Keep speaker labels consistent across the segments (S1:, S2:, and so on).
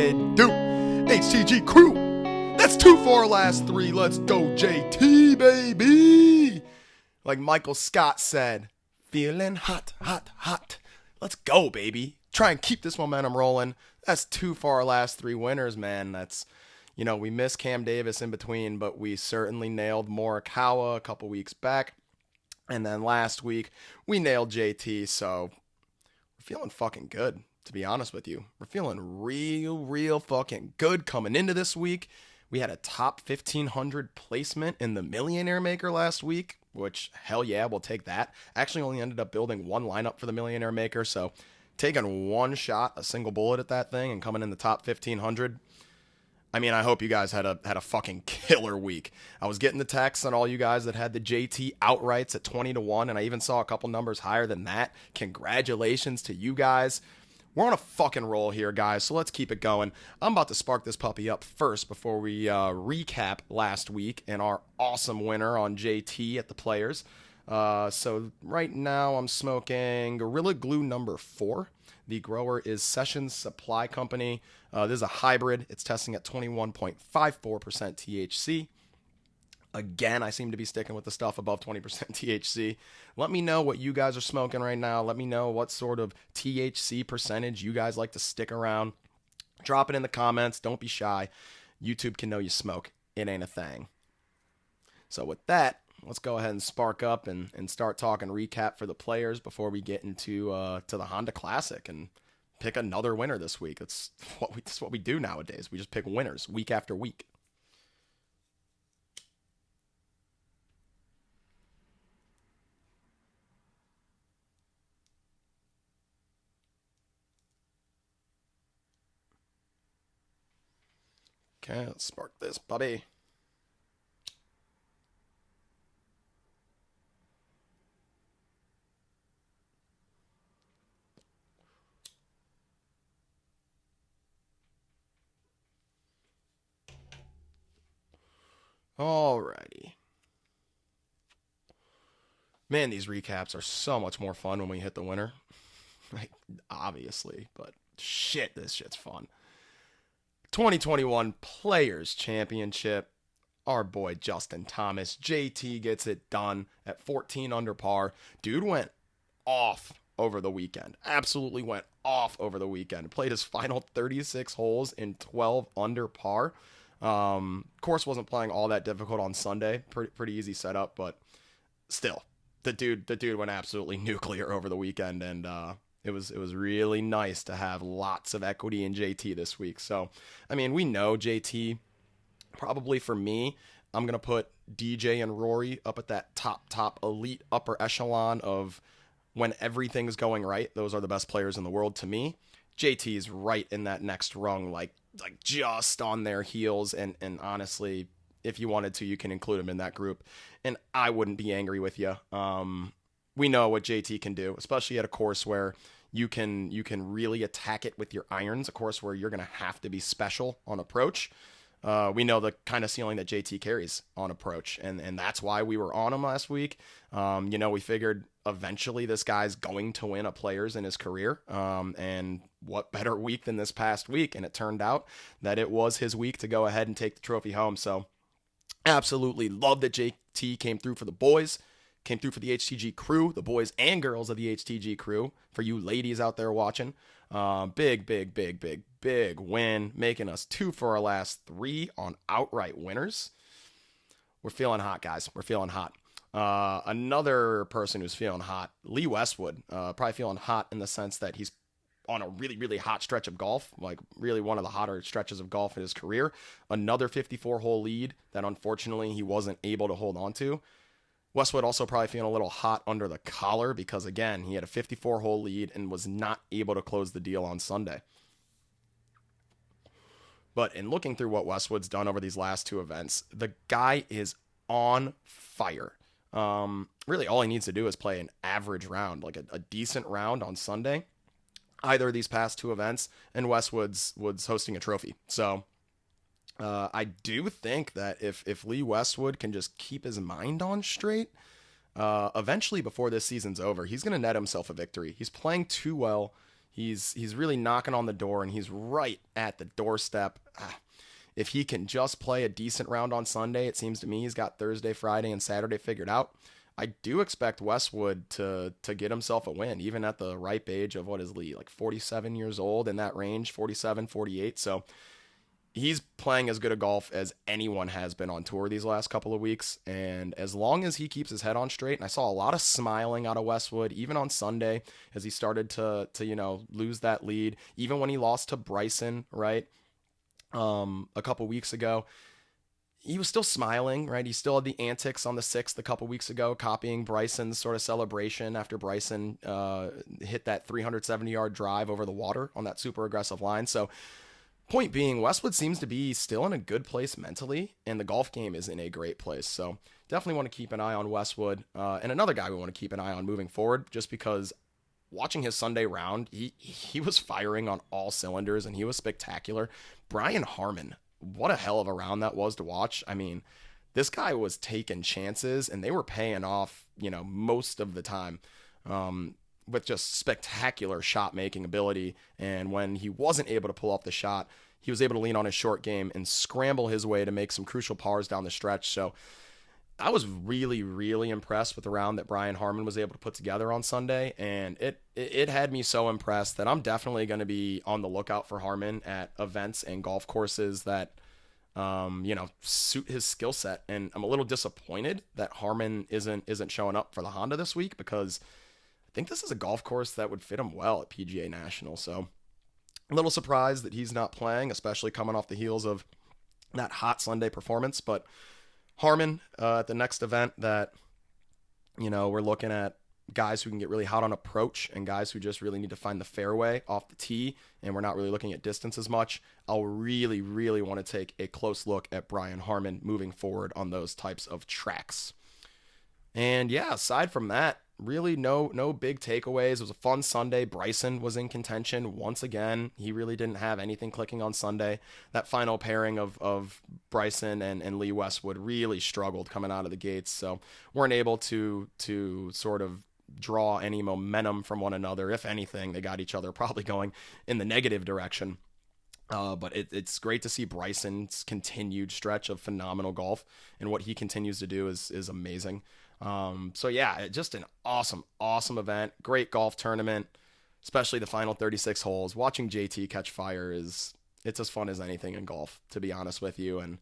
S1: it do? HTG crew, that's 2 for our last 3. Let's go JT, baby. Like Michael Scott said, feeling hot, hot, hot. Let's go, baby. Try and keep this momentum rolling. That's 2 for our last 3 winners, man. That's, you know, we missed Cam Davis in between, but we certainly nailed Morikawa a couple weeks back. And then last week, we nailed JT, so we're feeling fucking good, to be honest with you. We're feeling real fucking good coming into this week. We had a top 1,500 placement in the Millionaire Maker last week, which, hell yeah, we'll take that. Actually only ended up building one lineup for the Millionaire Maker, so taking one shot, a single bullet at that thing, and coming in the top 1,500. I mean, I hope you guys had a fucking killer week. I was getting the texts on all you guys that had the JT outrights at 20-1, and I even saw a couple numbers higher than that. Congratulations to you guys. We're on a fucking roll here, guys, so let's keep it going. I'm about to spark this puppy up first before we recap last week and our awesome winner on JT at the Players. So right now I'm smoking Gorilla Glue number 4. The grower is Sessions Supply Company. This is a hybrid. It's testing at 21.54% THC. Again, I seem to be sticking with the stuff above 20% THC. Let me know what you guys are smoking right now. Let me know what sort of THC percentage you guys like to stick around. Drop it in the comments. Don't be shy. YouTube can know you smoke. It ain't a thing. So with that, let's go ahead and spark up and start talking recap for the Players before we get into to the Honda Classic and pick another winner this week. That's what we do nowadays. We just pick winners week after week. Okay, let's spark this puppy. Alrighty. Man, these recaps are so much more fun when we hit the winner. Like, obviously, but shit, this shit's fun. 2021 Players Championship. Our boy Justin Thomas, JT, gets it done at 14 under par. Dude went off over the weekend. Absolutely went off over the weekend. Played his final 36 holes in 12 under par. Course wasn't playing all that difficult on Sunday. Pretty easy setup, but still, the dude went absolutely nuclear over the weekend, and it was really nice to have lots of equity in JT this week. So, I mean, we know JT. Probably for me, I'm gonna put DJ and Rory up at that top elite upper echelon of when everything's going right. Those are the best players in the world to me. JT's right in that next rung, like just on their heels, and honestly, if you wanted to, you can include him in that group, and I wouldn't be angry with you. We know what JT can do, especially at a course where you can really attack it with your irons, a course where you're gonna have to be special on approach. We know the kind of ceiling that JT carries on approach, and that's why we were on him last week. We figured eventually this guy's going to win a Players in his career, and what better week than this past week? And it turned out that it was his week to go ahead and take the trophy home. So absolutely love that JT came through for the boys, came through for the HTG crew, the boys and girls of the HTG crew, for you ladies out there watching. Big win, making us 2 for our last 3 on outright winners. We're feeling hot, guys. We're feeling hot. Another person who's feeling hot, Lee Westwood, probably feeling hot in the sense that he's on a really hot stretch of golf, like really one of the hotter stretches of golf in his career. Another 54-hole lead that unfortunately he wasn't able to hold on to. Westwood also probably feeling a little hot under the collar because, again, he had a 54-hole lead and was not able to close the deal on Sunday. But in looking through what Westwood's done over these last 2 events, the guy is on fire. Really, all he needs to do is play an average round, like a decent round on Sunday, either of these past 2 events, and Westwood's hosting a trophy. So I do think that if Lee Westwood can just keep his mind on straight, eventually before this season's over, he's going to net himself a victory. He's playing too well. He's really knocking on the door, and he's right at the doorstep. If he can just play a decent round on Sunday, it seems to me he's got Thursday, Friday, and Saturday figured out. I do expect Westwood to get himself a win, even at the ripe age of, what is Lee, like 47 years old, in that range, 47, 48. So he's playing as good a golf as anyone has been on tour these last couple of weeks. And as long as he keeps his head on straight, and I saw a lot of smiling out of Westwood, even on Sunday, as he started to lose that lead, even when he lost to Bryson, right? A couple weeks ago, he was still smiling, right? He still had the antics on the 6th a couple weeks ago, copying Bryson's sort of celebration after Bryson hit that 370-yard drive over the water on that super aggressive line. So point being, Westwood seems to be still in a good place mentally, and the golf game is in a great place. So definitely want to keep an eye on Westwood. And another guy we want to keep an eye on moving forward, just because watching his Sunday round, he was firing on all cylinders, and he was spectacular. Brian Harman, what a hell of a round that was to watch. I mean, this guy was taking chances, and they were paying off, most of the time, with just spectacular shot making ability. And when he wasn't able to pull off the shot, he was able to lean on his short game and scramble his way to make some crucial pars down the stretch. So I was really, really impressed with the round that Brian Harman was able to put together on Sunday, and it had me so impressed that I'm definitely going to be on the lookout for Harman at events and golf courses that, suit his skill set. And I'm a little disappointed that Harman isn't showing up for the Honda this week, because I think this is a golf course that would fit him well at PGA National. So a little surprised that he's not playing, especially coming off the heels of that hot Sunday performance. But Harman, at the next event that, we're looking at guys who can get really hot on approach and guys who just really need to find the fairway off the tee, and we're not really looking at distance as much. I'll really, really want to take a close look at Brian Harman moving forward on those types of tracks. And yeah, aside from that, really no big takeaways. It was a fun Sunday. Bryson was in contention once again. He really didn't have anything clicking on Sunday. That final pairing of Bryson and Lee Westwood really struggled coming out of the gates, so weren't able to sort of draw any momentum from one another. If anything, they got each other probably going in the negative direction. But it's great to see Bryson's continued stretch of phenomenal golf, and what he continues to do is amazing. So yeah, just an awesome event. Great golf tournament, especially the final 36 holes. Watching JT catch fire it's as fun as anything in golf, to be honest with you. And,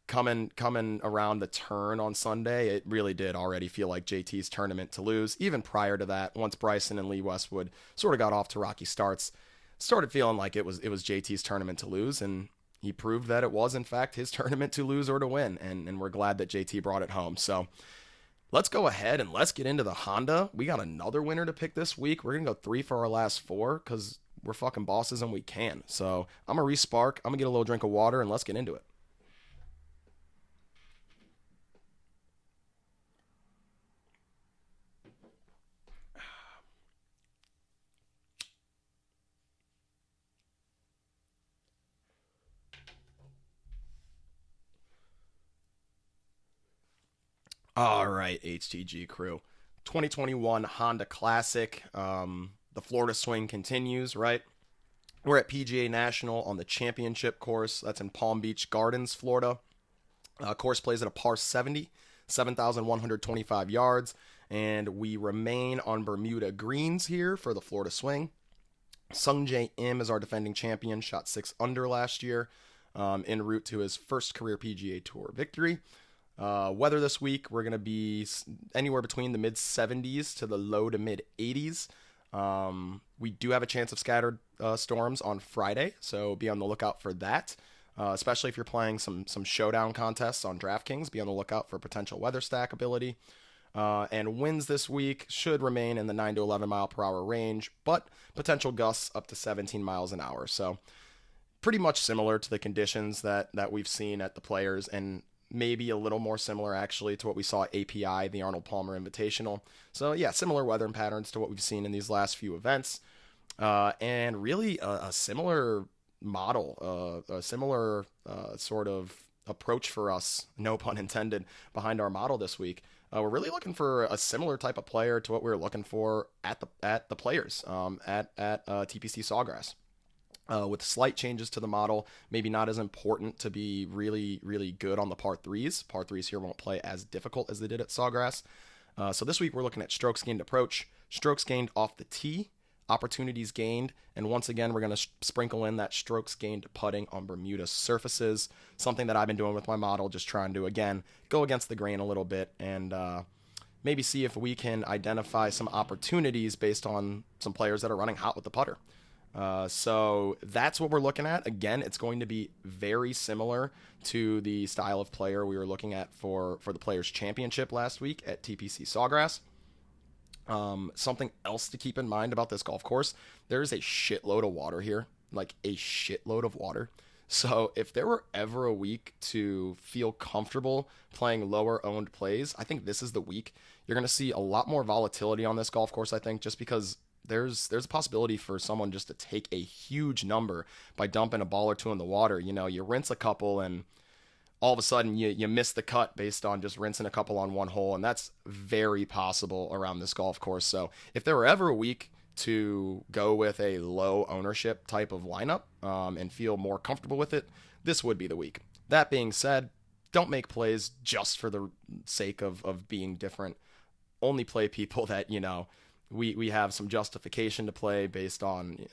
S1: coming around the turn on Sunday, it really did already feel like JT's tournament to lose. Even prior to that, once Bryson and Lee Westwood sort of got off to rocky starts, started feeling like it was JT's tournament to lose, and he proved that it was, in fact, his tournament to lose or to win, and we're glad that JT brought it home. So let's go ahead and let's get into the Honda. We got another winner to pick this week. We're going to go 3 for our last 4 because we're fucking bosses and we can. So I'm going to respark. I'm going to get a little drink of water, and let's get into it. All right, HTG crew. 2021 Honda Classic. The Florida swing continues, right? We're at PGA National on the championship course. That's in Palm Beach Gardens, Florida. Course plays at a par 70, 7,125 yards. And we remain on Bermuda greens here for the Florida swing. Sungjae Im is our defending champion, shot 6 under last year, en route to his first career PGA Tour victory. Weather this week, we're going to be anywhere between the mid 70s to the low to mid 80s. We do have a chance of scattered storms on Friday, so be on the lookout for that. Especially if you're playing some showdown contests on Draftkings, be on the lookout for potential weather stack ability. And winds this week should remain in the 9 to 11 mile per hour range, but potential gusts up to 17 miles an hour. So pretty much similar to the conditions that we've seen at the Players, and maybe a little more similar actually to what we saw at API, the Arnold Palmer Invitational. So yeah, similar weather patterns to what we've seen in these last few events. And really a similar model, a similar sort of approach for us, no pun intended, behind our model this week. we're really looking for a similar type of player to what we were looking for at the players at TPC Sawgrass. With slight changes to the model, maybe not as important to be really, really good on the par threes. Par threes here won't play as difficult as they did at Sawgrass. So this week we're looking at strokes gained approach, strokes gained off the tee, opportunities gained, and once again we're going to sprinkle in that strokes gained putting on Bermuda surfaces, something that I've been doing with my model, just trying to, again, go against the grain a little bit and maybe see if we can identify some opportunities based on some players that are running hot with the putter. So that's what we're looking at. Again, it's going to be very similar to the style of player we were looking at for the Players' Championship last week at TPC Sawgrass. Something else to keep in mind about this golf course, there's a shitload of water here, like a shitload of water. So if there were ever a week to feel comfortable playing lower owned plays, I think this is the week. You're going to see a lot more volatility on this golf course, I think, just because there's a possibility for someone just to take a huge number by dumping a ball or two in the water. You know, you rinse a couple and all of a sudden you miss the cut based on just rinsing a couple on one hole, and that's very possible around this golf course. So if there were ever a week to go with a low ownership type of lineup and feel more comfortable with it, this would be the week. That being said, don't make plays just for the sake of being different. Only play people that, you know, we have some justification to play based on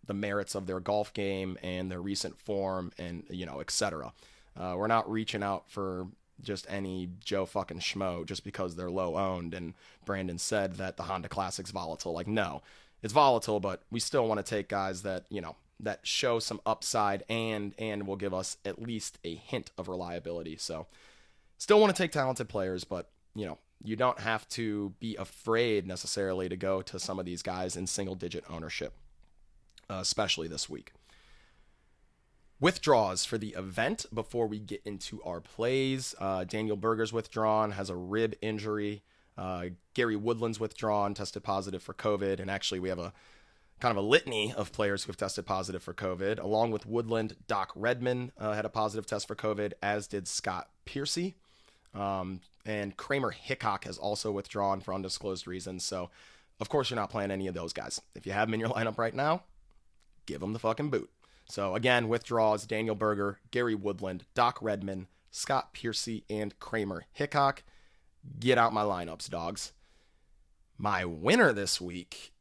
S1: the merits of their golf game and their recent form and, you know, etc. We're not reaching out for just any Joe fucking schmo just because they're low owned and Brandon said that the Honda Classic's volatile. Like, no, it's volatile, but we still want to take guys that, you know, that show some upside and will give us at least a hint of reliability. So still want to take talented players, but, you know, you don't have to be afraid necessarily to go to some of these guys in single-digit ownership, especially this week. Withdrawals for the event before we get into our plays. Daniel Berger's withdrawn, has a rib injury. Gary Woodland's withdrawn, tested positive for COVID. And actually, we have a kind of a litany of players who have tested positive for COVID. Along with Woodland, Doc Redman had a positive test for COVID, as did Scott Piercy. And Kramer Hickok has also withdrawn for undisclosed reasons. So, of course, you're not playing any of those guys. If you have them in your lineup right now, give them the fucking boot. So, again, withdrawals, Daniel Berger, Gary Woodland, Doc Redman, Scott Piercy, and Kramer Hickok. Get out my lineups, dogs. My winner this week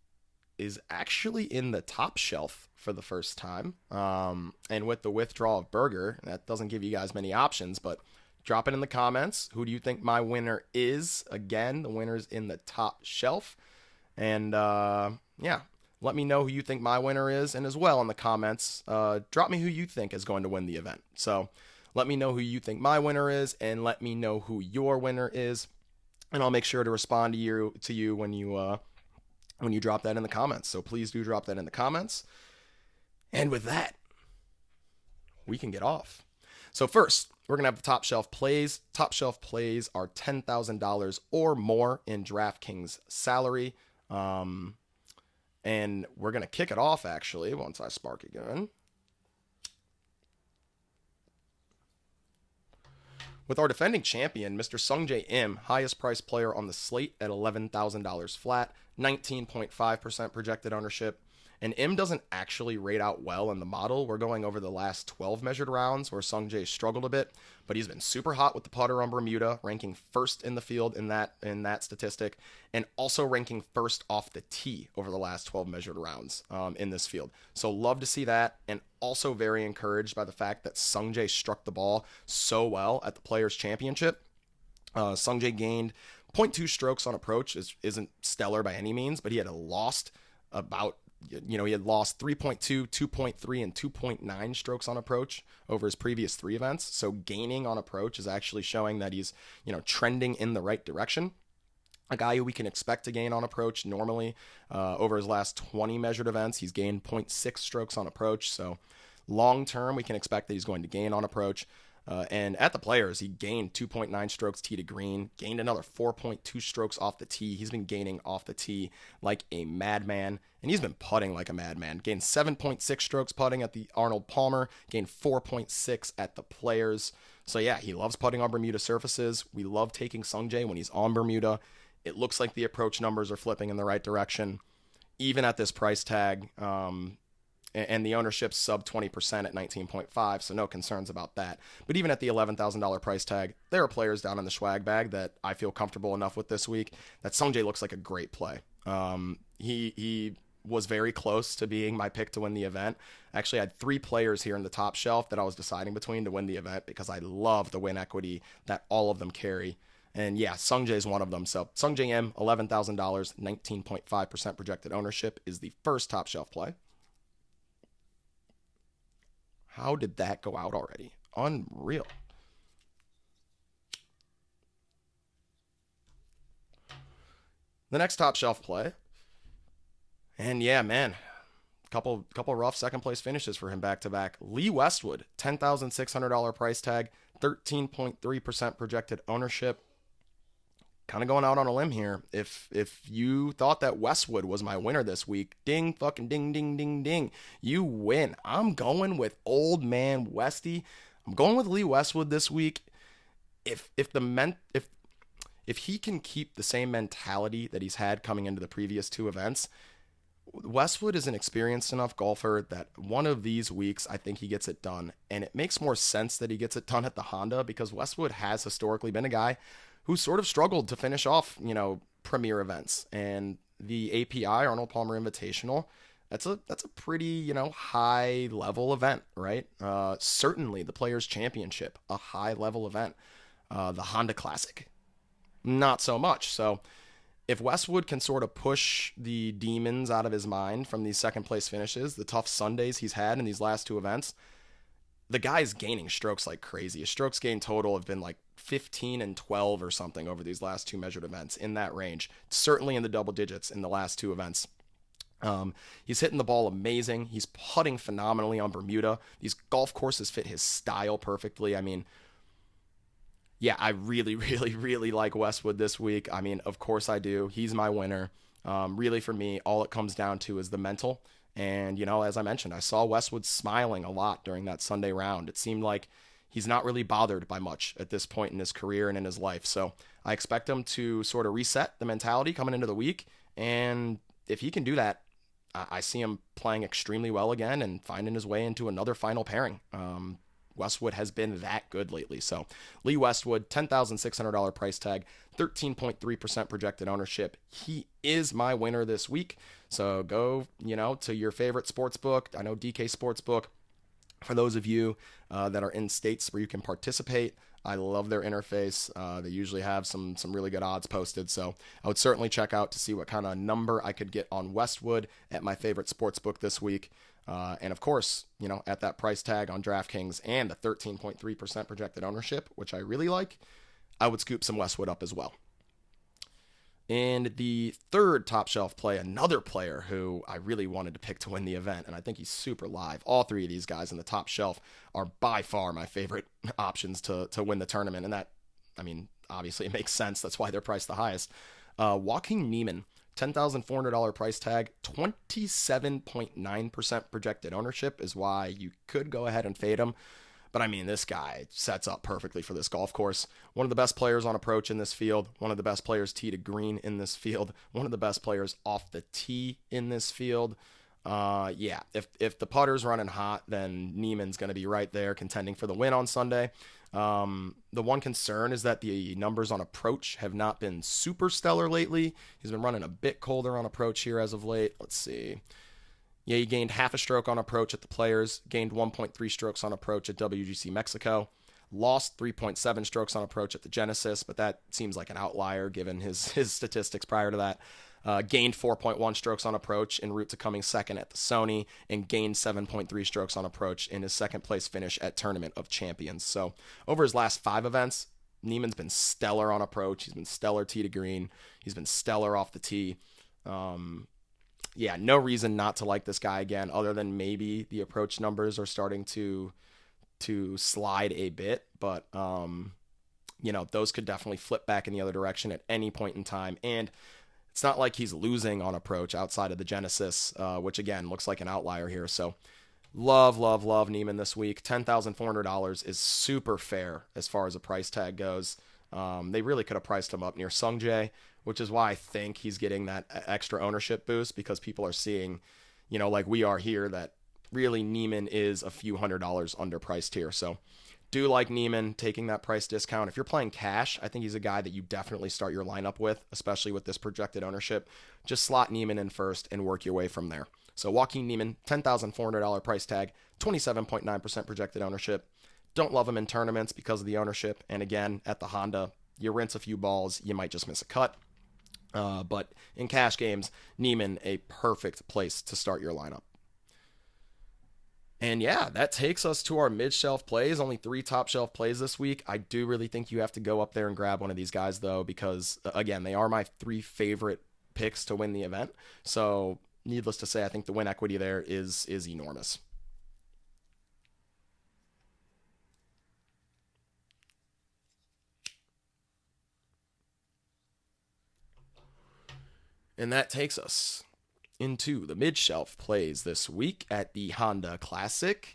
S1: is actually in the top shelf for the first time. And with the withdrawal of Berger, that doesn't give you guys many options, but drop it in the comments. Who do you think my winner is? Again, the winner's in the top shelf. And, yeah, let me know who you think my winner is. And as well in the comments, drop me who you think is going to win the event. So let me know who you think my winner is, and let me know who your winner is. And I'll make sure to respond to you when you drop that in the comments. So please do drop that in the comments. And with that, we can get off. So first, we're going to have the top shelf plays. Top shelf plays are $10,000 or more in DraftKings salary. And we're going to kick it off, actually, once I spark again, with our defending champion, Mr. Sungjae Im, highest priced player on the slate at $11,000 flat, 19.5% projected ownership. And Im doesn't actually rate out well in the model. We're going over the last 12 measured rounds where Sungjae struggled a bit, but he's been super hot with the putter on Bermuda, ranking first in the field in that statistic, and also ranking first off the tee over the last 12 measured rounds in this field. So love to see that, and also very encouraged by the fact that Sungjae struck the ball so well at the Players' Championship. Sungjae gained 0.2 strokes on approach, isn't stellar by any means, but he had lost about, he had lost 3.2, 2.3, and 2.9 strokes on approach over his previous 3 events. So gaining on approach is actually showing that he's, trending in the right direction. A guy who we can expect to gain on approach normally over his last 20 measured events, he's gained 0.6 strokes on approach. So long term, we can expect that he's going to gain on approach. And at the Players, he gained 2.9 strokes tee to green, gained another 4.2 strokes off the tee. He's been gaining off the tee like a madman, and he's been putting like a madman. Gained 7.6 strokes putting at the Arnold Palmer, gained 4.6 at the Players. So yeah, he loves putting on Bermuda surfaces. We love taking Sungjae when he's on Bermuda. It looks like the approach numbers are flipping in the right direction, even at this price tag. And the ownership's sub 20% at 19.5, so no concerns about that. But even at the $11,000 price tag, there are players down in the SCHWAG bag that I feel comfortable enough with this week that Sungjae looks like a great play. He was very close to being my pick to win the event. Actually, I had 3 players here in the top shelf that I was deciding between to win the event because I love the win equity that all of them carry. And yeah, Sungjae is one of them. So Sungjae M, $11,000, 19.5% projected ownership is the first top shelf play. How did that go out already? Unreal. The next top shelf play. And yeah, man, couple rough second place finishes for him back to back. Lee Westwood, $10,600 price tag, 13.3% projected ownership. Kind of going out on a limb here. If you thought that Westwood was my winner this week, ding fucking ding ding ding ding, you win. I'm going with old man Westy. I'm going with Lee Westwood this week. If he can keep the same mentality that he's had coming into the previous 2 events, Westwood is an experienced enough golfer that one of these weeks I think he gets it done. And it makes more sense that he gets it done at the Honda because Westwood has historically been a guy who sort of struggled to finish off, premier events. And the API, Arnold Palmer Invitational, that's a pretty, high level event, right? Certainly the Players Championship, a high level event. The Honda Classic, not so much. So if Westwood can sort of push the demons out of his mind from these second place finishes, the tough Sundays he's had in these last 2 events, the guy's gaining strokes like crazy. His strokes gain total have been like 15 and 12 or something over these last 2 measured events, in that range. Certainly in the double digits in the last 2 events. He's hitting the ball amazing. He's putting phenomenally on Bermuda. These golf courses fit his style perfectly. I mean, yeah, I really, really, really like Westwood this week. I mean, of course I do. He's my winner. Really, for me, all it comes down to is the mental. And, as I mentioned, I saw Westwood smiling a lot during that Sunday round. It seemed like he's not really bothered by much at this point in his career and in his life. So I expect him to sort of reset the mentality coming into the week. And if he can do that, I see him playing extremely well again and finding his way into another final pairing. Westwood has been that good lately. So Lee Westwood, $10,600 price tag, 13.3% projected ownership. He is my winner this week. So go, to your favorite sports book. I know DK Sportsbook. For those of you that are in states where you can participate, I love their interface. They usually have some really good odds posted. So I would certainly check out to see what kind of number I could get on Westwood at my favorite sportsbook this week. And of course, at that price tag on DraftKings and the 13.3% projected ownership, which I really like, I would scoop some Westwood up as well. And the third top shelf play, another player who I really wanted to pick to win the event, and I think he's super live. All 3 of these guys in the top shelf are by far my favorite options to win the tournament. And that, obviously it makes sense. That's why they're priced the highest. Joaquin Niemann, $10,400 price tag, 27.9% projected ownership is why you could go ahead and fade him. But this guy sets up perfectly for this golf course. One of the best players on approach in this field. One of the best players tee to green in this field. One of the best players off the tee in this field. If the putter's running hot, then Niemann's going to be right there contending for the win on Sunday. The one concern is that the numbers on approach have not been super stellar lately. He's been running a bit colder on approach here as of late. Let's see. Yeah, he gained half a stroke on approach at the Players, gained 1.3 strokes on approach at WGC Mexico, lost 3.7 strokes on approach at the Genesis, but that seems like an outlier given his statistics prior to that. Gained 4.1 strokes on approach en route to coming second at the Sony, and gained 7.3 strokes on approach in his second place finish at Tournament of Champions. So over his last 5 events, Niemann's been stellar on approach. He's been stellar tee to green. He's been stellar off the tee. No reason not to like this guy again, other than maybe the approach numbers are starting to to slide a bit, but those could definitely flip back in the other direction at any point in time. And it's not like he's losing on approach outside of the Genesis, which again looks like an outlier here. So love Niemann this week. $10,400 is super fair as far as a price tag goes. They really could have priced him up near Sungjae, which is why I think he's getting that extra ownership boost, because people are seeing, like we are here, that really Niemann is a few $100s underpriced here. So do like Niemann taking that price discount. If you're playing cash, I think he's a guy that you definitely start your lineup with, especially with this projected ownership. Just slot Niemann in first and work your way from there. So Joaquin Niemann, $10,400 price tag, 27.9% projected ownership. Don't love him in tournaments because of the ownership. And again, at the Honda, you rinse a few balls, you might just miss a cut. But in cash games, Niemann, a perfect place to start your lineup. And yeah, that takes us to our mid-shelf plays. Only 3 top-shelf plays this week. I do really think you have to go up there and grab one of these guys, though, because, again, they are my 3 favorite picks to win the event. So, needless to say, I think the win equity there is enormous. And that takes us into the mid-shelf plays this week at the Honda Classic.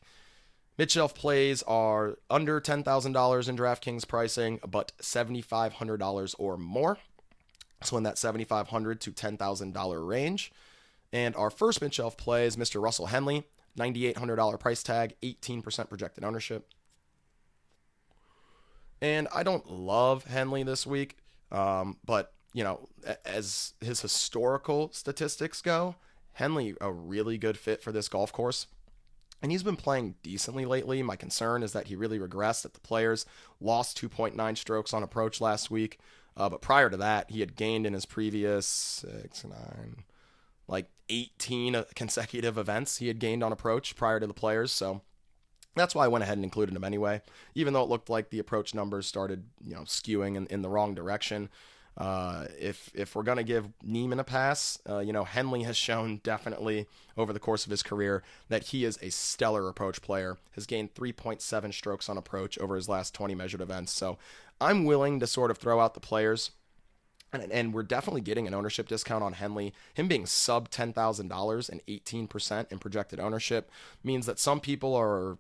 S1: Mid-shelf plays are under $10,000 in DraftKings pricing, but $7,500 or more. So in that $7,500 to $10,000 range. And our first mid-shelf play is Mr. Russell Henley, $9,800 price tag, 18% projected ownership. And I don't love Henley this week, but as his historical statistics go, Henley a really good fit for this golf course. And he's been playing decently lately. My concern is that he really regressed at the Players, lost 2.9 strokes on approach last week. But prior to that, he had gained in his previous 18 consecutive events he had gained on approach prior to the Players. So that's why I went ahead and included him anyway, even though it looked like the approach numbers started skewing in the wrong direction. If we're going to give Niemann a pass, Henley has shown definitely over the course of his career that he is a stellar approach player, has gained 3.7 strokes on approach over his last 20 measured events. So I'm willing to sort of throw out the Players, and we're definitely getting an ownership discount on Henley. Him being sub $10,000 and 18% in projected ownership means that some people are,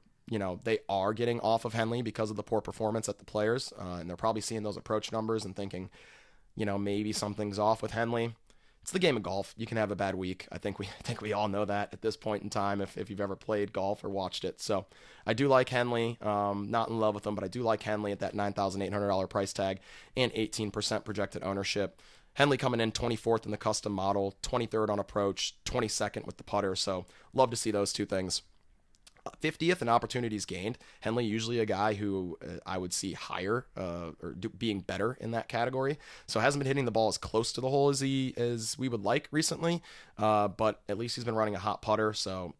S1: they are getting off of Henley because of the poor performance at the Players, and they're probably seeing those approach numbers and thinking, maybe something's off with Henley. It's the game of golf. You can have a bad week. I think we all know that at this point in time if you've ever played golf or watched it. So I do like Henley. Not in love with him, but I do like Henley at that $9,800 price tag and 18% projected ownership. Henley coming in 24th in the custom model, 23rd on approach, 22nd with the putter. So love to see those two things. 50th in opportunities gained. Henley usually a guy who I would see higher being better in that category. So hasn't been hitting the ball as close to the hole as we would like recently. But at least he's been running a hot putter. So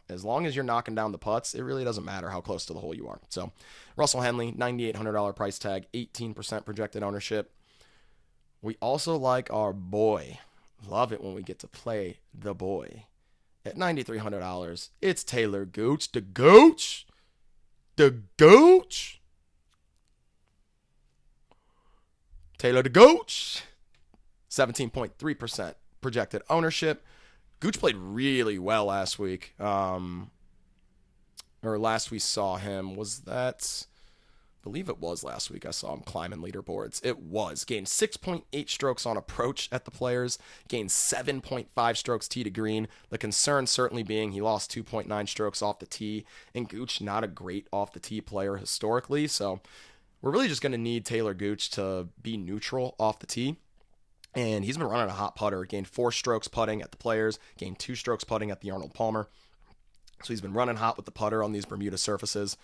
S1: as long as you're knocking down the putts, it really doesn't matter how close to the hole you are. So Russell Henley, $9,800 price tag, 18% projected ownership. We also like our boy. Love it when we get to play the boy. At $9,300, it's Taylor Gooch. The Gooch. Taylor the Gooch. 17.3% projected ownership. Gooch played really well last week. Or last we saw him, was that... I believe it was last week I saw him climbing leaderboards. It was. Gained 6.8 strokes on approach at the Players. Gained 7.5 strokes tee to green. The concern certainly being he lost 2.9 strokes off the tee. And Gooch, not a great off the tee player historically. So we're really just going to need Taylor Gooch to be neutral off the tee. And he's been running a hot putter. Gained 4 strokes putting at the Players. Gained 2 strokes putting at the Arnold Palmer. So he's been running hot with the putter on these Bermuda surfaces.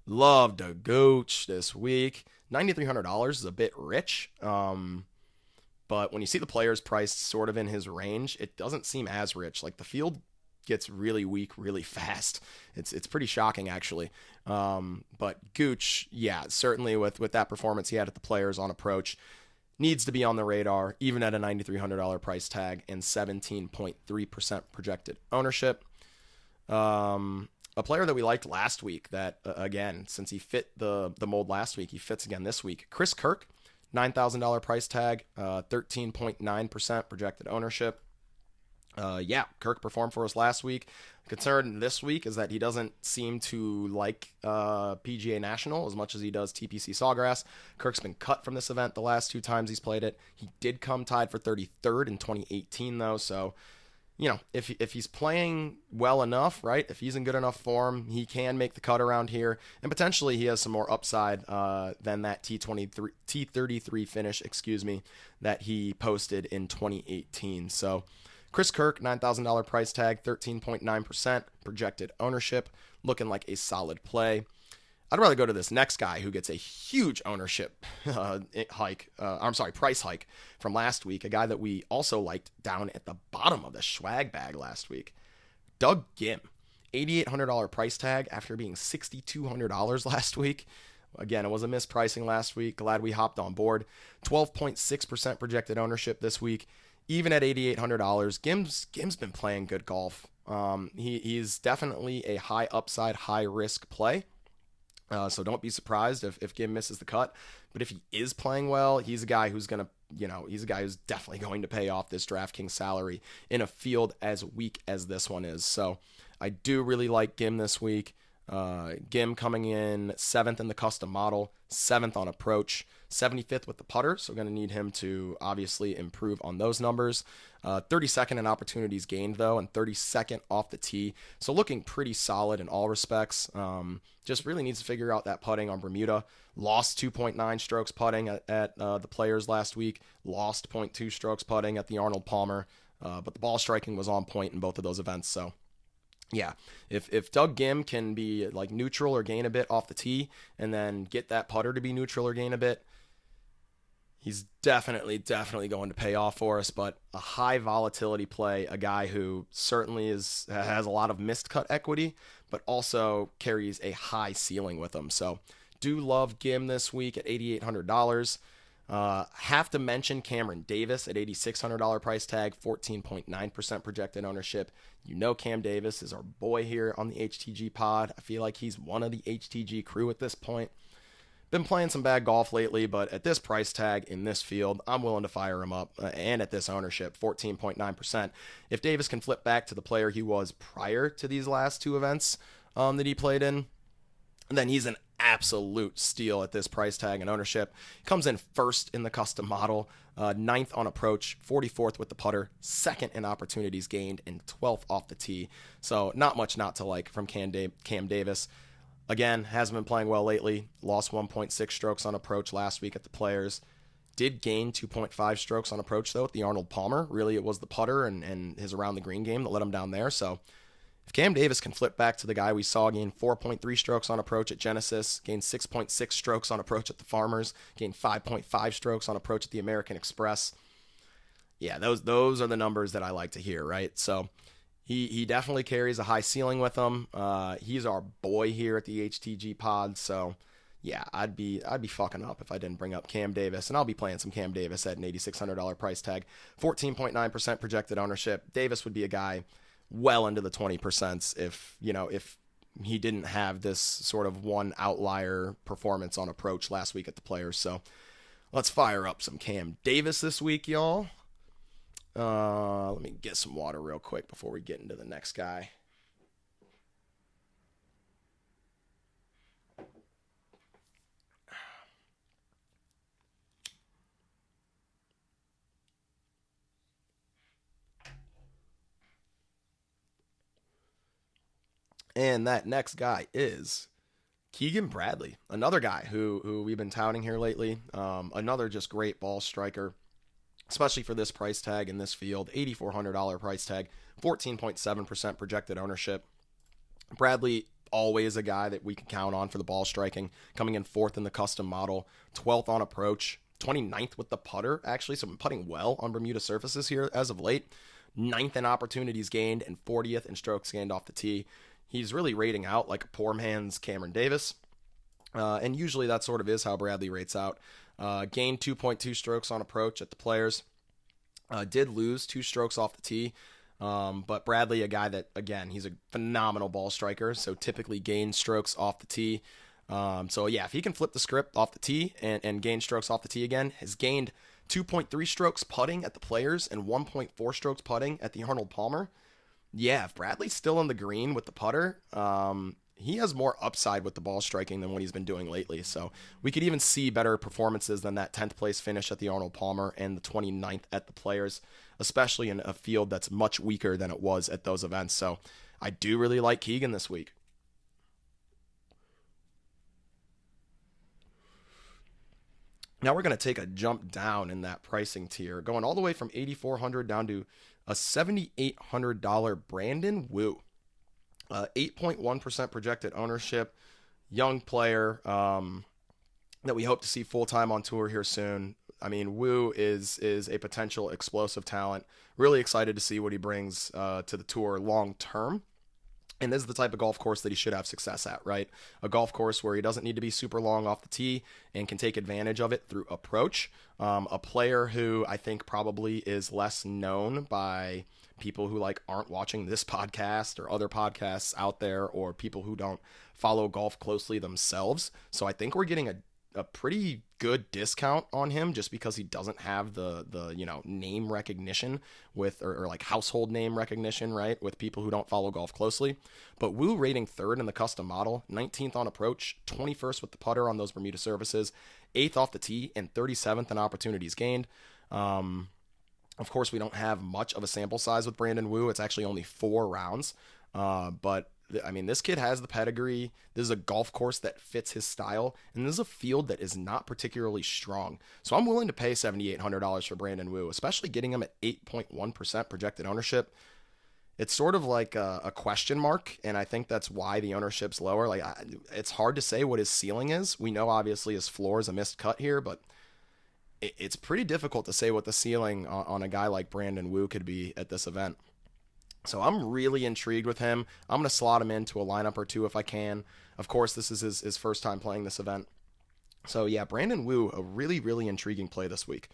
S1: Love the Gooch this week. $9,300 is a bit rich, but when you see the Players priced sort of in his range, it doesn't seem as rich. Like the field gets really weak really fast. It's pretty shocking actually. But Gooch, yeah, certainly with that performance he had at the Players on approach, needs to be on the radar even at a $9,300 price tag and 17.3% projected ownership. a player that we liked last week that, again, since he fit the mold last week, he fits again this week. Chris Kirk, $9,000 price tag, 13.9% projected ownership. Yeah, Kirk performed for us last week. The concern this week is that he doesn't seem to like PGA National as much as he does TPC Sawgrass. Kirk's been cut from this event the last 2 times he's played it. He did come tied for 33rd in 2018, though, so if he's playing well enough, right, if he's in good enough form, he can make the cut around here, and potentially he has some more upside than that T33 finish, that he posted in 2018. So Chris Kirk, $9,000 price tag, 13.9% projected ownership, looking like a solid play. I'd rather go to this next guy who gets a huge ownership price hike from last week, a guy that we also liked down at the bottom of the SCHWAG bag last week. Doug Ghim, $8,800 price tag after being $6,200 last week. Again, it was a mispricing last week. Glad we hopped on board. 12.6% projected ownership this week. Even at $8,800, Ghim's been playing good golf. He's definitely a high upside, high risk play. So don't be surprised if Ghim misses the cut. But if he is playing well, he's a guy who's definitely going to pay off this DraftKings salary in a field as weak as this one is. So I do really like Ghim this week. Ghim coming in 7th in the custom model, 7th on approach, 75th with the putter. So we're going to need him to obviously improve on those numbers. 32nd in opportunities gained, though, and 32nd off the tee. So looking pretty solid in all respects. Just really needs to figure out that putting on Bermuda. Lost 2.9 strokes putting at the Players last week. Lost 0.2 strokes putting at the Arnold Palmer. But the ball striking was on point in both of those events. So yeah, if Doug Ghim can be like neutral or gain a bit off the tee and then get that putter to be neutral or gain a bit, he's definitely going to pay off for us. But a high volatility play, a guy who certainly has a lot of missed cut equity, but also carries a high ceiling with him. So do love Ghim this week at $8,800. Have to mention Cameron Davis at $8,600 price tag, 14.9% projected ownership. Cam Davis is our boy here on the HTG pod. I feel like he's one of the HTG crew at this point. Been playing some bad golf lately, but at this price tag in this field, I'm willing to fire him up. And at this ownership, 14.9%. If Davis can flip back to the player he was prior to these last 2 events that he played in, then he's an absolute steal at this price tag and ownership. Comes in 1st in the custom model, 9th on approach, 44th with the putter, 2nd in opportunities gained, and 12th off the tee. So not much not to like from Cam Davis. Again, hasn't been playing well lately. Lost 1.6 strokes on approach last week at the Players. Did gain 2.5 strokes on approach, though, at the Arnold Palmer. Really, it was the putter and his around the green game that let him down there. So if Cam Davis can flip back to the guy we saw gain 4.3 strokes on approach at Genesis, gain 6.6 strokes on approach at the Farmers, gain 5.5 strokes on approach at the American Express, yeah, those are the numbers that I like to hear, right? So he definitely carries a high ceiling with him. He's our boy here at the HTG pod, so yeah, I'd be fucking up if I didn't bring up Cam Davis, and I'll be playing some Cam Davis at an $8,600 price tag, 14.9% projected ownership. Davis would be a guy well into the 20% if he didn't have this sort of one outlier performance on approach last week at the Players. So let's fire up some Cam Davis this week, y'all. Let me get some water real quick before we get into the next guy. And that next guy is Keegan Bradley, another guy who we've been touting here lately. Another just great ball striker, especially for this price tag in this field. $8,400 price tag, 14.7% projected ownership. Bradley, always a guy that we can count on for the ball striking, coming in 4th in the custom model, 12th on approach, 29th with the putter, actually, so I'm putting well on Bermuda surfaces here as of late. 9th in opportunities gained and 40th in strokes gained off the tee. He's really rating out like a poor man's Cameron Davis, and usually that sort of is how Bradley rates out. Gained 2.2 strokes on approach at the Players. Did lose 2 strokes off the tee. But Bradley, a guy that, again, he's a phenomenal ball striker, so typically gains strokes off the tee. So yeah, if he can flip the script off the tee and gain strokes off the tee again, has gained 2.3 strokes putting at the Players and 1.4 strokes putting at the Arnold Palmer. Yeah, if Bradley's still in the green with the putter, he has more upside with the ball striking than what he's been doing lately. So we could even see better performances than that 10th place finish at the Arnold Palmer and the 29th at the Players, especially in a field that's much weaker than it was at those events. So I do really like Keegan this week. Now we're going to take a jump down in that pricing tier, going all the way from $8,400 down to a $7,800 Brandon Wu. 8.1% projected ownership, young player that we hope to see full-time on tour here soon. I mean, Wu is a potential explosive talent. Really excited to see what he brings to the tour long-term. And this is the type of golf course that he should have success at, right? A golf course where he doesn't need to be super long off the tee and can take advantage of it through approach. A player who I think probably is less known by people who aren't watching this podcast or other podcasts out there, or people who don't follow golf closely themselves. So I think we're getting a pretty good discount on him just because he doesn't have the name recognition with or household name recognition, right, with people who don't follow golf closely. But Wu rating 3rd in the custom model, 19th on approach, 21st with the putter on those Bermuda surfaces, 8th off the tee, and 37th in opportunities gained. Of course, we don't have much of a sample size with Brandon Wu. It's actually only 4 rounds. But I mean, this kid has the pedigree. This is a golf course that fits his style, and this is a field that is not particularly strong. So I'm willing to pay $7,800 for Brandon Wu, especially getting him at 8.1% projected ownership. It's sort of like a question mark, and I think that's why the ownership's lower. It's hard to say what his ceiling is. We know obviously his floor is a missed cut here, but it's pretty difficult to say what the ceiling on a guy like Brandon Wu could be at this event. So I'm really intrigued with him. I'm going to slot him into a lineup or two if I can. Of course, this is his first time playing this event. So yeah, Brandon Wu, a really, really intriguing play this week.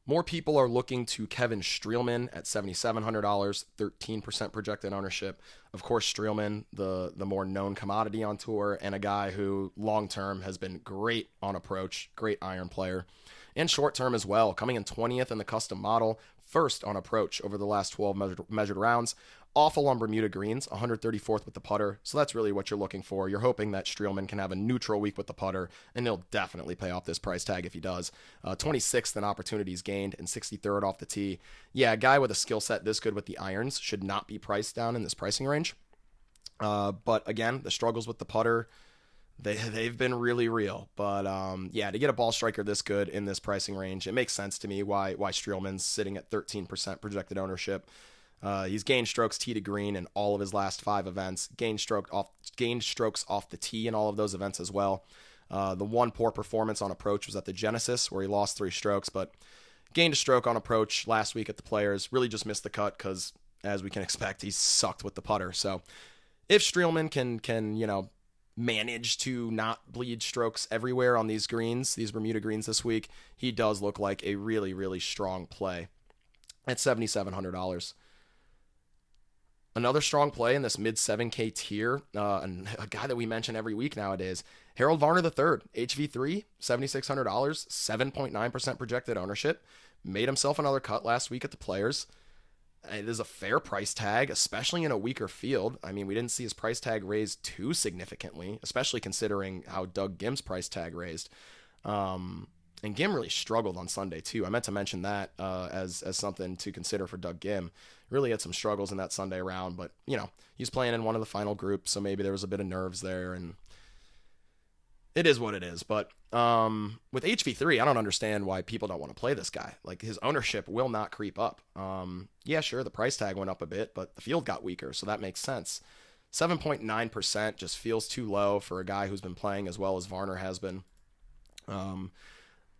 S1: More people are looking to Kevin Streelman at $7,700, 13% projected ownership. Of course, Streelman, the more known commodity on tour, and a guy who long-term has been great on approach, great iron player, and short-term as well, coming in 20th in the custom model, 1st on approach over the last 12 measured rounds. Awful on Bermuda greens, 134th with the putter, so that's really what you're looking for. You're hoping that Streelman can have a neutral week with the putter, and he'll definitely pay off this price tag if he does. 26th in opportunities gained and 63rd off the tee. Yeah, a guy with a skill set this good with the irons should not be priced down in this pricing range. But again, the struggles with the putter, they've been really real. But yeah, to get a ball striker this good in this pricing range, it makes sense to me why Streelman's sitting at 13% projected ownership. He's gained strokes tee to green in all of his last 5 events, gained strokes off the tee in all of those events as well. The one poor performance on approach was at the Genesis, where he lost 3 strokes, but gained a stroke on approach last week at the Players. Really just missed the cut because, as we can expect, he sucked with the putter. So if Streelman can manage to not bleed strokes everywhere on these greens, these Bermuda greens this week, he does look like a really, really strong play at $7,700. Another strong play in this mid 7K tier, and a guy that we mention every week nowadays, Harold Varner III, HV3, $7,600, 7.9% projected ownership. Made himself another cut last week at the Players. It is a fair price tag, especially in a weaker field. I mean, we didn't see his price tag raised too significantly, especially considering how Doug Gim's price tag raised. And Gim really struggled on Sunday, too. I meant to mention that as something to consider for Doug Gim. Really had some struggles in that Sunday round, but, he's playing in one of the final groups, so maybe there was a bit of nerves there, and it is what it is. But with HV3, I don't understand why people don't want to play this guy. His ownership will not creep up. Yeah, sure, the price tag went up a bit, but the field got weaker, so that makes sense. 7.9% just feels too low for a guy who's been playing as well as Varner has been.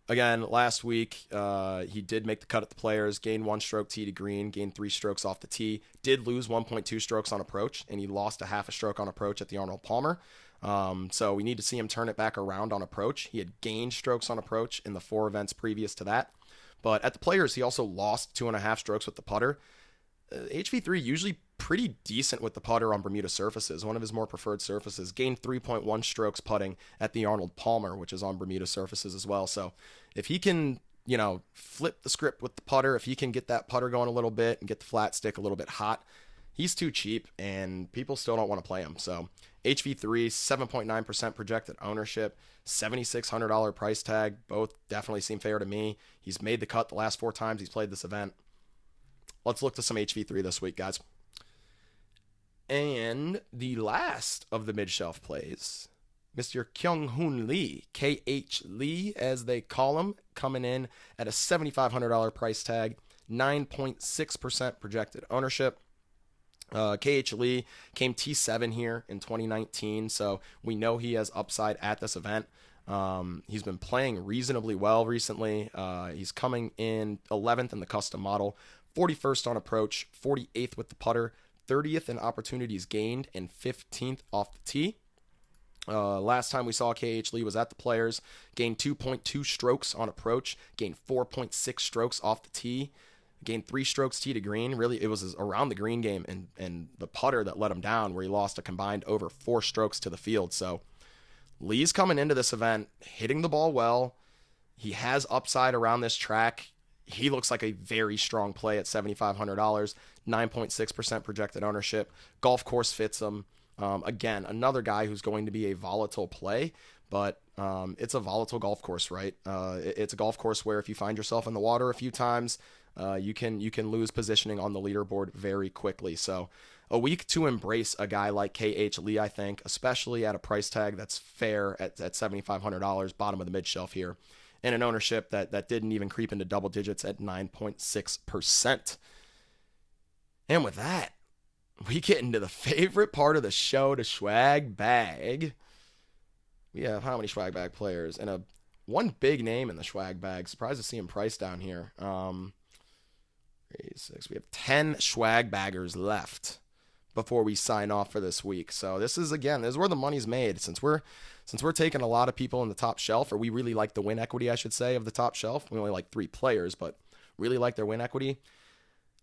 S1: Again, last week, he did make the cut at the Players, gained 1 stroke tee to green, gained 3 strokes off the tee, did lose 1.2 strokes on approach, and he lost a half a stroke on approach at the Arnold Palmer. So we need to see him turn it back around on approach. He had gained strokes on approach in the 4 events previous to that. But at the Players, he also lost 2.5 strokes with the putter. HV3 usually pretty decent with the putter on Bermuda surfaces, one of his more preferred surfaces. Gained 3.1 strokes putting at the Arnold Palmer, which is on Bermuda surfaces as well. So if he can, flip the script with the putter, if he can get that putter going a little bit and get the flat stick a little bit hot, he's too cheap and people still don't want to play him. So HV3, 7.9% projected ownership, $7,600 price tag. Both definitely seem fair to me. He's made the cut the last 4 times he's played this event. Let's look to some HV3 this week, guys. And the last of the mid-shelf plays, Mr. Kyung-Hoon Lee, KH Lee as they call him, coming in at a $7,500 price tag, 9.6% projected ownership. KH Lee came T7 here in 2019, so we know he has upside at this event. He's been playing reasonably well recently. He's coming in 11th in the custom model, 41st on approach, 48th with the putter, 30th in opportunities gained, and 15th off the tee. Last time we saw KH Lee was at the Players, gained 2.2 strokes on approach, gained 4.6 strokes off the tee, gained 3 strokes tee to green. Really, it was around the green game and the putter that let him down, where he lost a combined over 4 strokes to the field. So Lee's coming into this event, hitting the ball well. He has upside around this track. He looks like a very strong play at $7,500, 9.6% projected ownership. Golf course fits him. Again, another guy who's going to be a volatile play, but it's a volatile golf course, right? It's a golf course where if you find yourself in the water a few times, you can lose positioning on the leaderboard very quickly. So a week to embrace a guy like KH Lee, I think, especially at a price tag that's fair at $7,500, bottom of the mid shelf here, and an ownership that didn't even creep into double digits at 9.6%. And with that, we get into the favorite part of the show, the SCHWAG bag. We have how many SCHWAG bag players? And one big name in the SCHWAG bag. Surprised to see him priced down here. 3, 6. We have 10 SCHWAG baggers left before we sign off for this week. So this is where the money's made. Since we're taking a lot of people in the top shelf, or we really like the win equity, I should say, of the top shelf. We only like 3 players, but really like their win equity.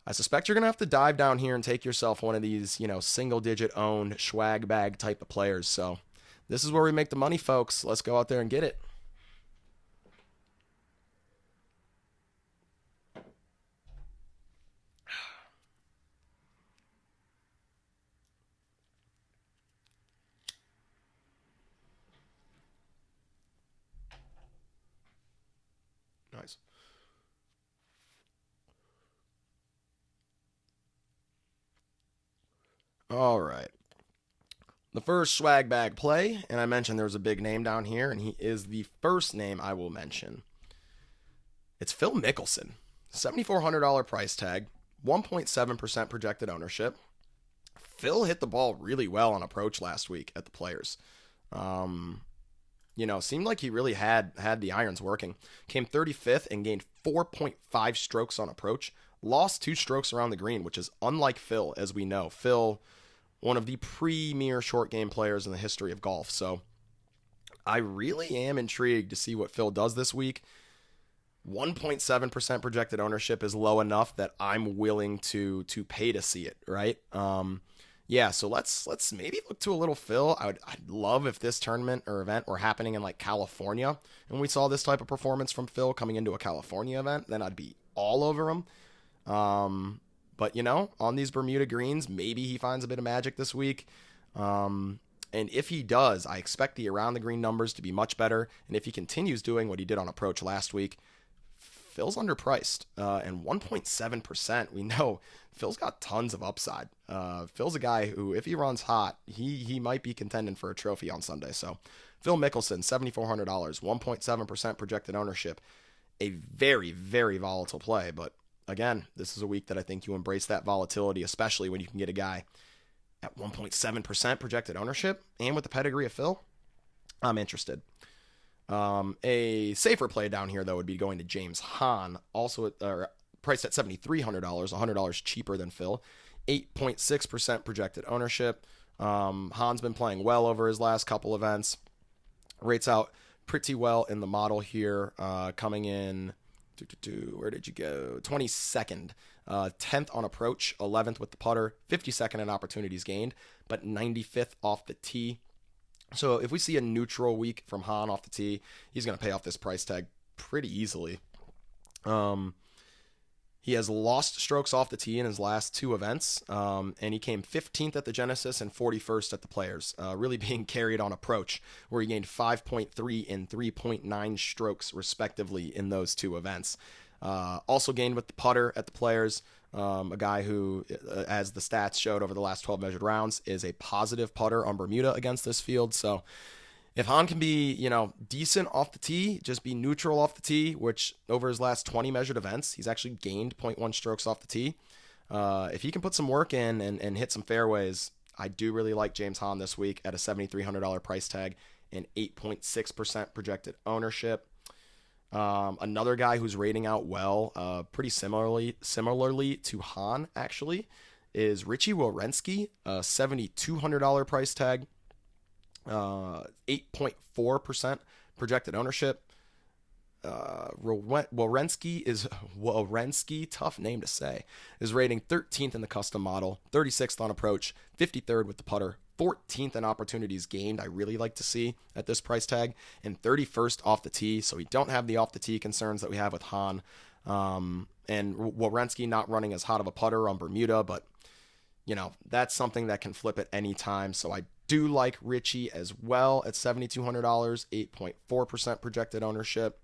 S1: I suspect you're going to have to dive down here and take yourself one of these, single-digit owned SCHWAG bag type of players. So this is where we make the money, folks. Let's go out there and get it. Nice. All right. The first SCHWAG bag play, and I mentioned there was a big name down here, and he is the first name I will mention. It's Phil Mickelson. $7,400 price tag, 1.7% projected ownership. Phil hit the ball really well on approach last week at the Players. Seemed like he really had the irons working. Came 35th and gained 4.5 strokes on approach. Lost 2 strokes around the green, which is unlike Phil, as we know. Phil, one of the premier short game players in the history of golf. So I really am intrigued to see what Phil does this week. 1.7% projected ownership is low enough that I'm willing to pay to see it, right? So let's maybe look to a little Phil. I'd love if this tournament or event were happening in like California and we saw this type of performance from Phil coming into a California event. Then I'd be all over him. But on these Bermuda greens, maybe he finds a bit of magic this week. And if he does, I expect the around the green numbers to be much better. And if he continues doing what he did on approach last week, Phil's underpriced. And 1.7%, we know Phil's got tons of upside. Phil's a guy who, if he runs hot, he might be contending for a trophy on Sunday. So Phil Mickelson, $7,400, 1.7% projected ownership. A very, very volatile play, but again, this is a week that I think you embrace that volatility, especially when you can get a guy at 1.7% projected ownership and with the pedigree of Phil. I'm interested. A safer play down here, though, would be going to James Hahn, also priced at $7,300, $100 cheaper than Phil. 8.6% projected ownership. Hahn's been playing well over his last couple events. Rates out pretty well in the model here, coming in Where did you go? 22nd. 10th on approach, 11th with the putter, 52nd in opportunities gained, but 95th off the tee. So if we see a neutral week from Hahn off the tee, he's going to pay off this price tag pretty easily. He has lost strokes off the tee in his last 2 events, and he came 15th at the Genesis and 41st at the Players, really being carried on approach, where he gained 5.3 and 3.9 strokes, respectively, in those 2 events. Also gained with the putter at the Players, a guy who, as the stats showed over the last 12 measured rounds, is a positive putter on Bermuda against this field. So if Hahn can be, decent off the tee, just be neutral off the tee, which over his last 20 measured events, he's actually gained 0.1 strokes off the tee. If he can put some work in and hit some fairways, I do really like James Hahn this week at a $7,300 price tag and 8.6% projected ownership. Another guy who's rating out well, pretty similarly to Hahn, actually, is Richie Werenski, a $7,200 price tag. 8.4% projected ownership. Werenski, tough name to say, is rating 13th in the custom model, 36th on approach, 53rd with the putter, 14th in opportunities gained. I really like to see at this price tag, and 31st off the tee. So we don't have the off the tee concerns that we have with Hahn. And Werenski not running as hot of a putter on Bermuda, but that's something that can flip at any time. So I do like Richie as well at $7,200, 8.4% projected ownership.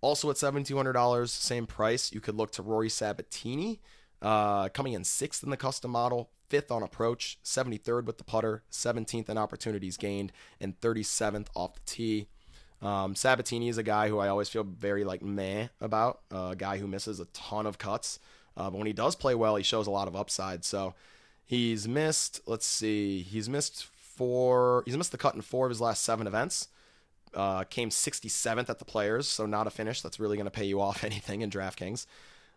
S1: Also at $7,200, same price, you could look to Rory Sabatini, coming in 6th in the custom model, 5th on approach, 73rd with the putter, 17th in opportunities gained, and 37th off the tee. Sabatini is a guy who I always feel very meh about, a guy who misses a ton of cuts. But when he does play well, he shows a lot of upside. So he's missed the cut in 4 of his last 7 events. Came 67th at the Players, so not a finish that's really going to pay you off anything in DraftKings.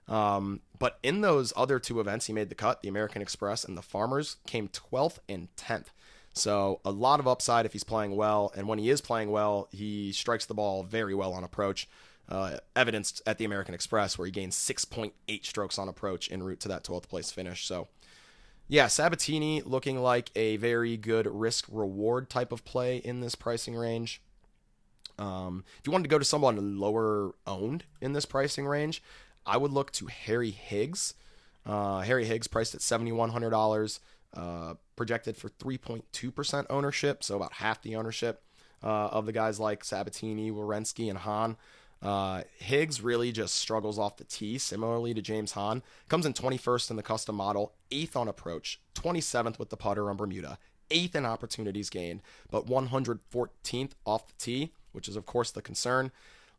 S1: But in those other 2 events, he made the cut. The American Express and the Farmers came 12th and 10th. So a lot of upside if he's playing well. And when he is playing well, he strikes the ball very well on approach. Evidenced at the American Express, where he gained 6.8 strokes on approach en route to that 12th place finish. So yeah, Sabatini looking like a very good risk-reward type of play in this pricing range. If you wanted to go to someone lower owned in this pricing range, I would look to Harry Higgs. Harry Higgs priced at $7,100, projected for 3.2% ownership, so about half the ownership of the guys like Sabatini, Werenski, and Hahn. Higgs really just struggles off the tee, similarly to James Hahn. Comes in 21st in the custom model, 8th on approach, 27th with the putter on Bermuda, 8th in opportunities gained, but 114th off the tee, which is of course the concern.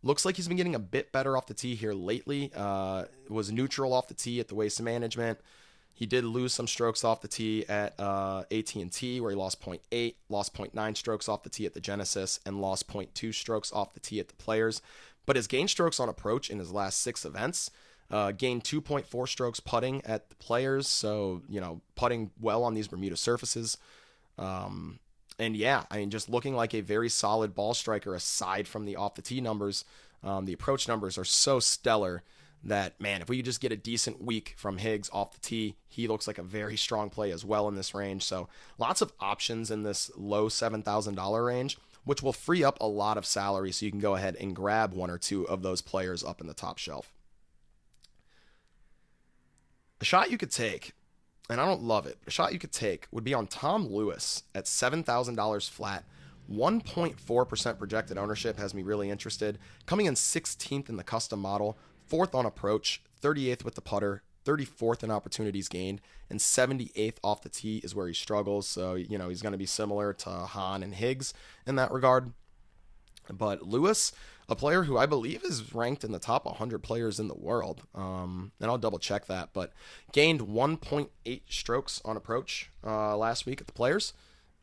S1: Looks like he's been getting a bit better off the tee here lately. Was neutral off the tee at the Waste Management. He did lose some strokes off the tee at AT&T, where he lost 0.8, lost 0.9 strokes off the tee at the Genesis, and lost 0.2 strokes off the tee at the Players. But his gain strokes on approach in his last 6 events, gained 2.4 strokes putting at the Players, so, putting well on these Bermuda surfaces. And yeah, just looking like a very solid ball striker aside from the off the tee numbers. The approach numbers are so stellar that, man, if we could just get a decent week from Higgs off the tee, he looks like a very strong play as well in this range. So lots of options in this low $7,000 range, which will free up a lot of salary so you can go ahead and grab 1 or 2 of those players up in the top shelf. A shot you could take, and I don't love it, but a shot you could take would be on Tom Lewis at $7,000 flat. 1.4% projected ownership has me really interested. Coming in 16th in the custom model, 4th on approach, 38th with the putter, 34th in opportunities gained, and 78th off the tee is where he struggles. So, he's going to be similar to Hahn and Higgs in that regard. But Lewis, a player who I believe is ranked in the top 100 players in the world, and I'll double check that, but gained 1.8 strokes on approach last week at the Players.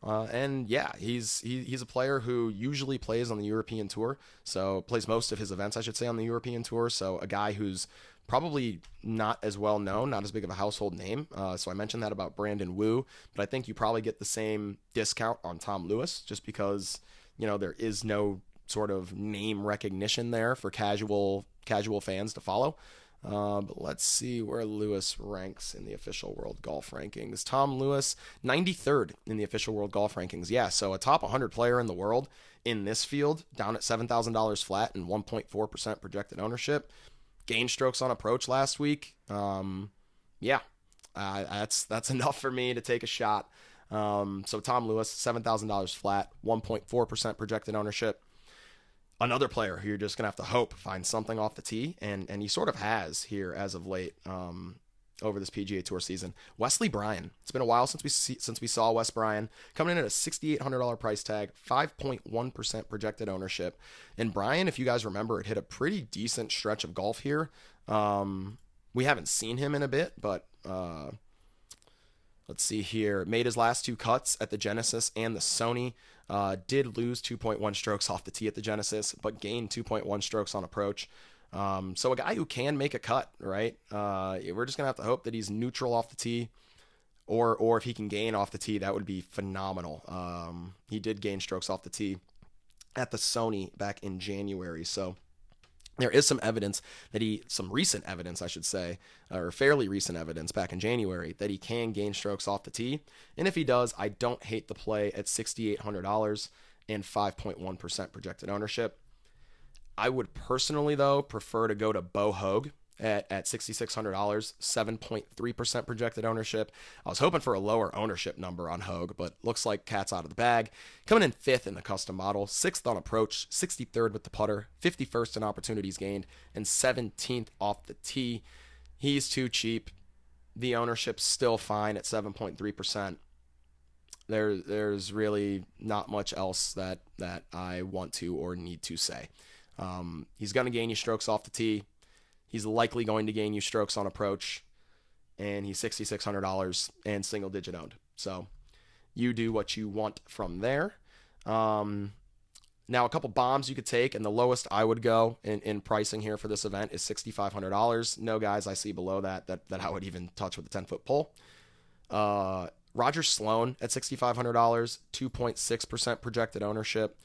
S1: And yeah, he's a player who usually plays on the European Tour, so plays most of his events, I should say, on the European Tour. So a guy who's probably not as well known, not as big of a household name. So I mentioned that about Brandon Wu, but I think you probably get the same discount on Tom Lewis just because, there is no sort of name recognition there for casual casual fans to follow. But let's see where Lewis ranks in the official world golf rankings. Tom Lewis, 93rd in the official world golf rankings. Yeah, so a top 100 player in the world in this field, down at $7,000 flat and 1.4% projected ownership. Gained strokes on approach last week. That's enough for me to take a shot. So Tom Lewis, $7,000 flat, 1.4% projected ownership. Another player who you're just going to have to hope finds something off the tee, and he sort of has here as of late over this PGA Tour season. Wesley Bryan. It's been a while since we saw Wes Bryan, coming in at a $6,800 price tag, 5.1% projected ownership. And Bryan, if you guys remember, it hit a pretty decent stretch of golf here. We haven't seen him in a bit, but let's see here. Made his last 2 cuts at the Genesis and the Sony. Did lose 2.1 strokes off the tee at the Genesis, but gained 2.1 strokes on approach. So a guy who can make a cut, right? We're just going to have to hope that he's neutral off the tee, or if he can gain off the tee, that would be phenomenal. He did gain strokes off the tee at the Sony back in January, so there is some recent evidence, I should say, or fairly recent evidence back in January that he can gain strokes off the tee. And if he does, I don't hate the play at $6,800 and 5.1% projected ownership. I would personally, though, prefer to go to Bo Hoag at $6,600, 7.3% projected ownership. I was hoping for a lower ownership number on Hoag, but looks like cat's out of the bag. Coming in 5th in the custom model, 6th on approach, 63rd with the putter, 51st in opportunities gained, and 17th off the tee. He's too cheap. The ownership's still fine at 7.3%. There's really not much else that I want to or need to say. He's going to gain you strokes off the tee. He's likely going to gain you strokes on approach, and he's $6,600 and single-digit owned. So you do what you want from there. Now, a couple bombs you could take, and the lowest I would go in pricing here for this event is $6,500. No guys I see below that I would even touch with a 10-foot pole. Roger Sloan at $6,500, 2.6% projected ownership.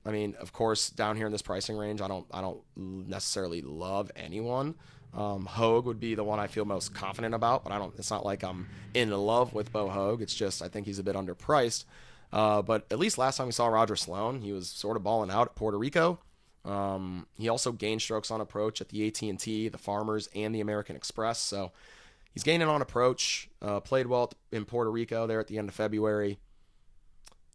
S1: I mean, of course, down here in this pricing range, I don't necessarily love anyone. Hoag would be the one I feel most confident about, but it's not like I'm in love with Bo Hoag. It's just I think he's a bit underpriced. But at least last time we saw Roger Sloan, he was sort of balling out at Puerto Rico. He also gained strokes on approach at the AT&T, the Farmers, and the American Express. So he's gaining on approach. Played well in Puerto Rico there at the end of February.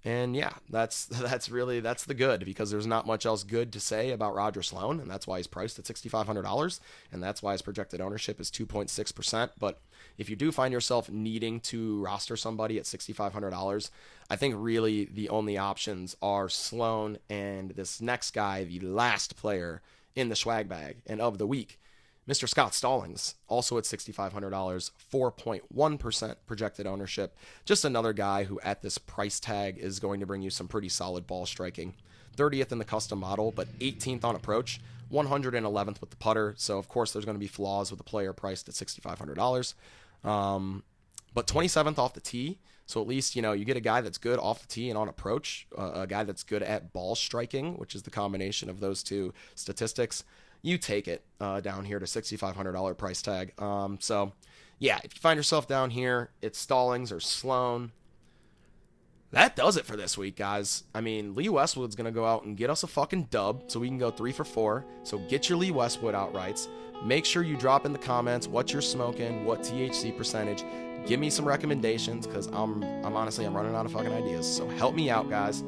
S1: And yeah, that's the good, because there's not much else good to say about Roger Sloan, and that's why he's priced at $6,500, and that's why his projected ownership is 2.6%. But if you do find yourself needing to roster somebody at $6,500, I think really the only options are Sloan and this next guy, the last player in the SCHWAG bag and of the week, Mr. Scott Stallings, also at $6,500, 4.1% projected ownership. Just another guy who at this price tag is going to bring you some pretty solid ball striking. 30th in the custom model, but 18th on approach, 111th with the putter. So, of course, there's going to be flaws with the player priced at $6,500. But 27th off the tee. So at least, you get a guy that's good off the tee and on approach, a guy that's good at ball striking, which is the combination of those two statistics. You take it down here to $6,500 price tag. So, yeah, if you find yourself down here, it's Stallings or Sloan. That does it for this week, guys. I mean, Lee Westwood's going to go out and get us a fucking dub so we can go 3 for 4. So get your Lee Westwood outrights. Make sure you drop in the comments what you're smoking, what THC percentage. Give me some recommendations, because I'm honestly running out of fucking ideas. So help me out, guys.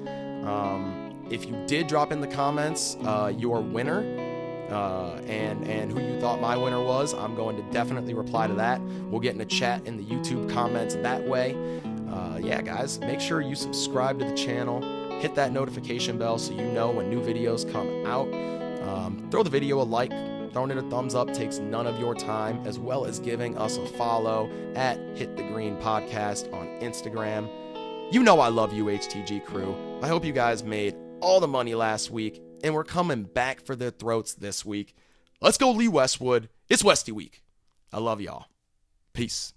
S1: If you did drop in the comments your winner, and who you thought my winner was, I'm going to definitely reply to that. We'll get in a chat in the YouTube comments that way. Yeah, guys, make sure you subscribe to the channel, hit that notification bell so you know when new videos come out. Throw the video a like, throwing it a thumbs up takes none of your time, as well as giving us a follow at Hit the Green Podcast on Instagram. You know I love you, HTG crew. I hope you guys made all the money last week, and we're coming back for their throats this week. Let's go Lee Westwood. It's Westy week. I love y'all. Peace.